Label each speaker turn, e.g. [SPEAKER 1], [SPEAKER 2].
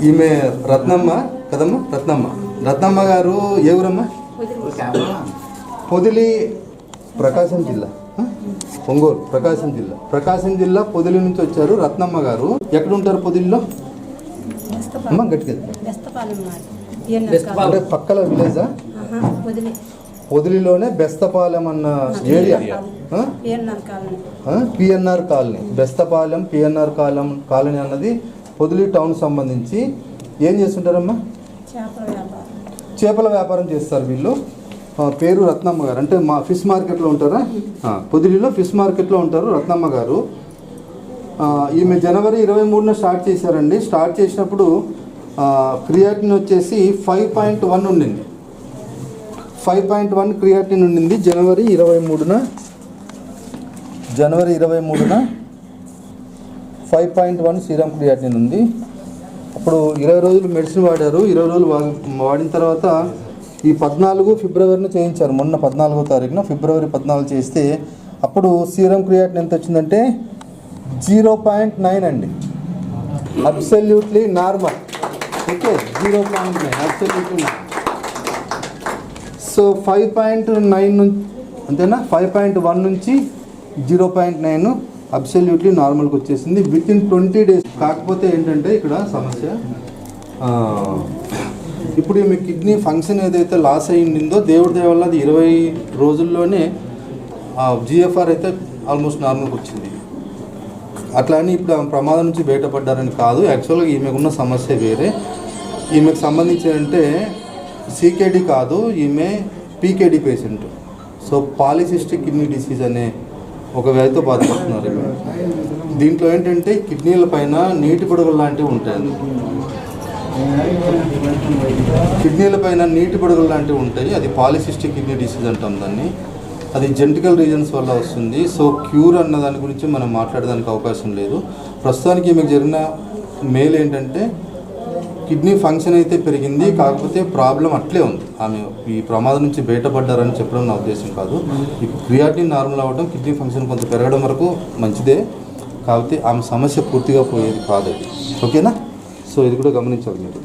[SPEAKER 1] ఈమె రత్నమ్మ కదమ్మా, రత్నమ్మ గారు ఏ ఊరమ్మా? పొదిలి, ప్రకాశం జిల్లా. ఒంగోలు, ప్రకాశం జిల్లా పొదిలి నుంచి వచ్చారు రత్నమ్మ గారు. ఎక్కడ ఉంటారు పొదిలిలో? అమ్మ గట్టిగా అంటే పక్కల విలేజా? పొదిలిలోనే బెస్తపాలెం అన్న area, PNR colony. Besthapalem PNR colony అన్నది పొదిలి టౌన్ సంబంధించి. ఏం చేస్తుంటారమ్మా? చేపల వ్యాపారం చేస్తారు వీళ్ళు. పేరు రత్నమ్మ గారు. అంటే మా ఫిష్ మార్కెట్లో ఉంటారా? పొదిలిలో ఫిష్ మార్కెట్లో ఉంటారు రత్నమ్మ గారు. ఈమె జనవరి 23న స్టార్ట్ చేశారండి. స్టార్ట్ చేసినప్పుడు క్రియాటిన్ వచ్చేసి 5.1 ఉండింది. 5.1 క్రియాటిన్ ఉండింది జనవరి 23న 5.1 సీరం క్రియాటిన్ ఉంది. అప్పుడు 20 రోజులు మెడిసిన్ వాడారు. 20 రోజులు వాడిన తర్వాత ఈ 14 ఫిబ్రవరిని చేయించారు. మొన్న 14వ తారీఖున ఫిబ్రవరి 14 చేస్తే అప్పుడు సీరం క్రియాటిన్ ఎంత వచ్చిందంటే 0.9 అండి. Absolutely normal. Okay, 0.9 absolutely normal. So 5.9 నుంచి అంతేనా, 5.1 నుంచి 0.9 అబ్సల్యూట్లీ నార్మల్కి వచ్చేసింది విత్ ఇన్ 20 days. కాకపోతే ఏంటంటే ఇక్కడ సమస్య, ఇప్పుడు మీ కిడ్నీ ఫంక్షన్ ఏదైతే లాస్ అయ్యిందో దేవుడి దయ వల్ల అది 20 రోజుల్లోనే జిఎఫ్ఆర్ అయితే ఆల్మోస్ట్ నార్మల్కి వచ్చింది. అట్లా అని ఇప్పుడు ఆమె ప్రమాదం నుంచి బయటపడ్డారని కాదు. యాక్చువల్గా ఈమెకున్న సమస్య వేరే. ఈమెకు సంబంధించి అంటే సీకేడి కాదు, ఈమె PKD patient. So polycystic kidney disease అనే ఒక వ్యాధితో బాధపడుతున్నారు. దీంట్లో ఏంటంటే కిడ్నీల పైన నీటి బుడగలు లాంటివి ఉంటాయి. అది పాలిసిస్టిక్ కిడ్నీ డిసీజ్ అంటాం దాన్ని. అది జెనెటికల్ రీజన్స్ వల్ల వస్తుంది. సో క్యూర్ అన్న దాని గురించి మనం మాట్లాడడానికి అవకాశం లేదు. ప్రస్తుతానికి ఈమెకు జరిగిన మేలు ఏంటంటే కిడ్నీ ఫంక్షన్ అయితే పెరిగింది, కాకపోతే ప్రాబ్లం అట్లే ఉంది. ఆమె ఈ ప్రమాదం నుంచి బయటపడ్డారని చెప్పడం నా ఉద్దేశం కాదు. ఈ క్రియాటిన్ నార్మల్ అవ్వడం, కిడ్నీ ఫంక్షన్ కొంత పెరగడం వరకు మంచిదే, కాకపోతే ఆమె సమస్య పూర్తిగా పోయేది కాదు అది. ఓకేనా? సో ఇది కూడా గమనించాలి మీరు.